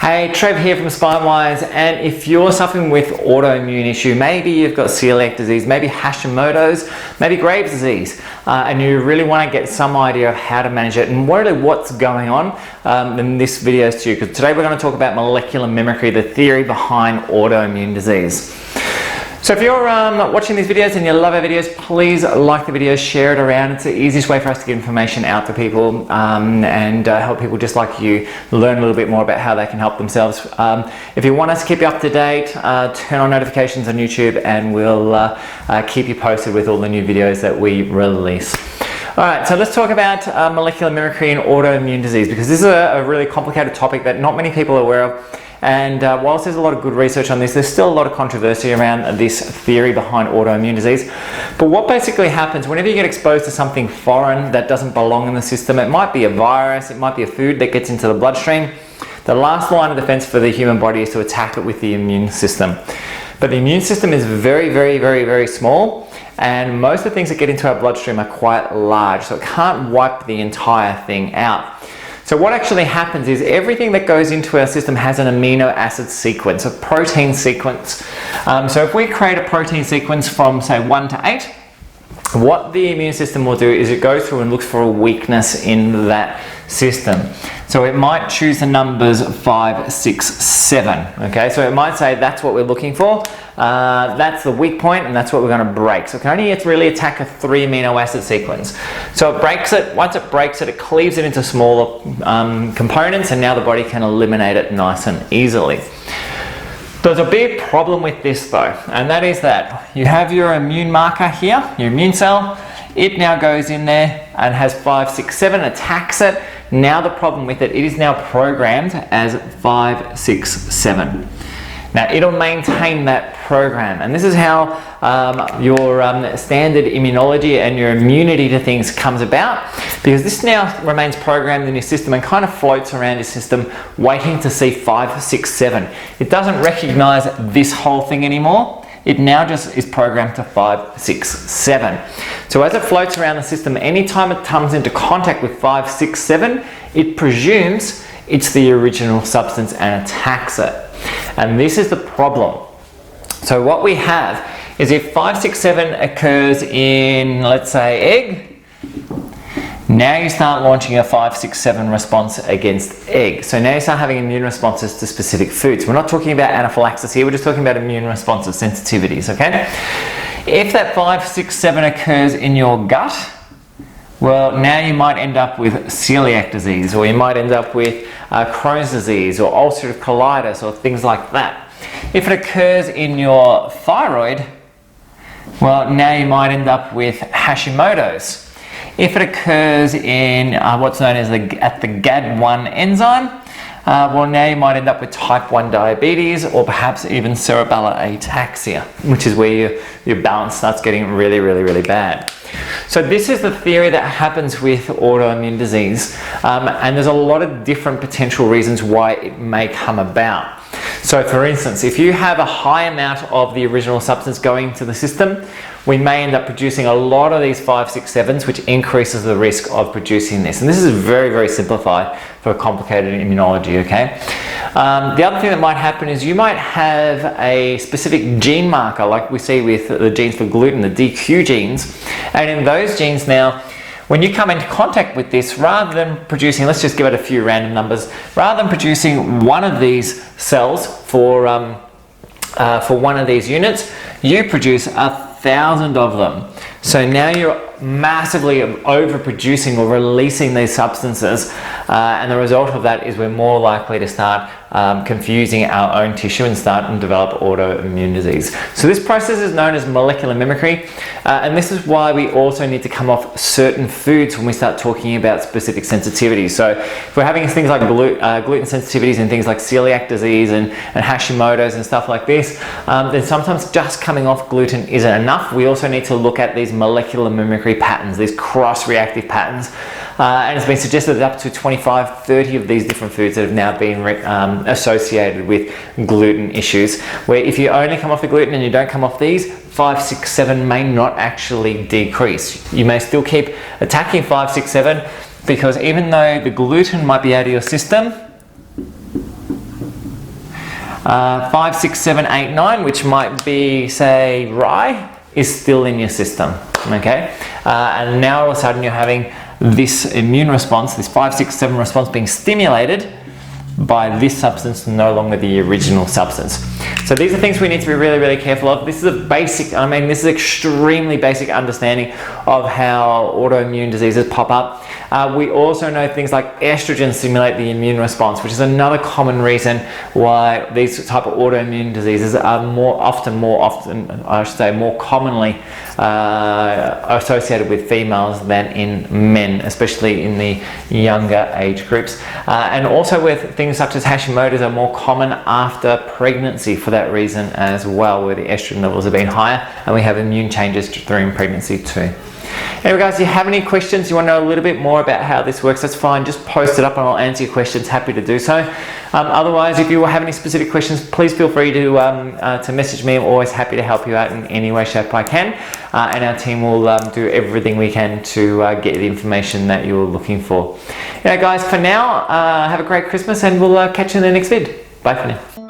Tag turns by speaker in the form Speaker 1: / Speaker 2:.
Speaker 1: Hey, Trev here from Spinewise, and if you're suffering with autoimmune issue, maybe you've got celiac disease, maybe Hashimoto's, maybe Graves' disease, and you really want to get some idea of how to manage it and really what's going on, then this video is to you, because today we're going to talk about molecular mimicry, the theory behind autoimmune disease. So if you're watching these videos and you love our videos, please like the videos, share it around. It's the easiest way for us to get information out to people and help people just like you learn a little bit more about how they can help themselves. If you want us to keep you up to date, turn on notifications on YouTube and we'll keep you posted with all the new videos that we release. All right, so let's talk about molecular mimicry and autoimmune disease, because this is a really complicated topic that not many people are aware of. And whilst there's a lot of good research on this, there's still a lot of controversy around this theory behind autoimmune disease. But what basically happens whenever you get exposed to something foreign that doesn't belong in the system, it might be a virus, it might be a food that gets into the bloodstream, the last line of defense for the human body is to attack it with the immune system. But the immune system is very, very, very, very small, and most of the things that get into our bloodstream are quite large, so it can't wipe the entire thing out. So what actually happens is everything that goes into our system has an amino acid sequence, a protein sequence. So if we create a protein sequence from, say, 1 to 8, what the immune system will do is it goes through and looks for a weakness in that system. So it might choose the numbers 5, 6, 7. Okay, so it might say that's what we're looking for. That's the weak point, and that's what we're going to break. So it can only really attack a 3 amino acid sequence. So it breaks it. Once it breaks it, it cleaves it into smaller components, and now the body can eliminate it nice and easily. There's a big problem with this though, and that is that you have your immune marker here, your immune cell. It now goes in there and has 5, 6, 7, attacks it. Now the problem with it, it is now programmed as 5, 6, 7. Now it'll maintain that program, and this is how your standard immunology and your immunity to things comes about, because this now remains programmed in your system and kind of floats around your system waiting to see 5, 6, 7. It doesn't recognize this whole thing anymore. It now just is programmed to 5, 6, 7. So as it floats around the system, anytime it comes into contact with 5, 6, 7, it presumes it's the original substance and attacks it. And this is the problem. So what we have is if 5, 6, 7 occurs in, let's say, egg, now you start launching a 5, 6, 7 response against egg. So now you start having immune responses to specific foods. We're not talking about anaphylaxis here, we're just talking about immune responses, sensitivities, okay? If that 5, 6, 7 occurs in your gut, well, now you might end up with celiac disease, or you might end up with Crohn's disease, or ulcerative colitis, or things like that. If it occurs in your thyroid, well, now you might end up with Hashimoto's. If it occurs in what's known as the GAD1 enzyme, well, now you might end up with type 1 diabetes, or perhaps even cerebellar ataxia, which is where your balance starts getting really, really, really bad. So this is the theory that happens with autoimmune disease, and there's a lot of different potential reasons why it may come about. So for instance, if you have a high amount of the original substance going to the system, we may end up producing a lot of these 5, 6, 7s, which increases the risk of producing this. And this is very, very simplified for a complicated immunology, okay? The other thing that might happen is you might have a specific gene marker, like we see with the genes for gluten, the DQ genes. And in those genes now, when you come into contact with this, rather than producing, let's just give it a few random numbers, rather than producing one of these cells for one of these units, you produce 1,000 of them. So now you're massively overproducing or releasing these substances, and the result of that is we're more likely to start confusing our own tissue and start and develop autoimmune disease. So this process is known as molecular mimicry, and this is why we also need to come off certain foods when we start talking about specific sensitivities. So if we're having things like gluten sensitivities and things like celiac disease and Hashimoto's and stuff like this, then sometimes just coming off gluten isn't enough. We also need to look at these molecular mimicry patterns, these cross-reactive patterns, and it's been suggested that up to 25, 30 of these different foods that have now been associated with gluten issues, where if you only come off the gluten and you don't come off these, 5, 6, 7 may not actually decrease. You may still keep attacking 5, 6, 7, because even though the gluten might be out of your system, 5, 6, 7, 8, 9, which might be, say, rye, is still in your system, okay? And now all of a sudden you're having this immune response, this 5, 6, 7 response being stimulated by this substance, no longer the original substance. So these are things we need to be really, really careful of. This is a basic, I mean, this is extremely basic understanding of how autoimmune diseases pop up. We also know things like estrogen stimulate the immune response, which is another common reason why these type of autoimmune diseases are more commonly associated with females than in men, especially in the younger age groups. And also with things such as Hashimoto's are more common after pregnancy for that reason as well, where the estrogen levels have been higher and we have immune changes during pregnancy too. Anyway guys, if you have any questions, you want to know a little bit more about how this works, that's fine, just post it up and I'll answer your questions, happy to do so. Otherwise, if you have any specific questions, please feel free to message me. I'm always happy to help you out in any way, shape I can. And our team will do everything we can to get the information that you're looking for. Guys, for now, have a great Christmas and we'll catch you in the next vid. Bye for now.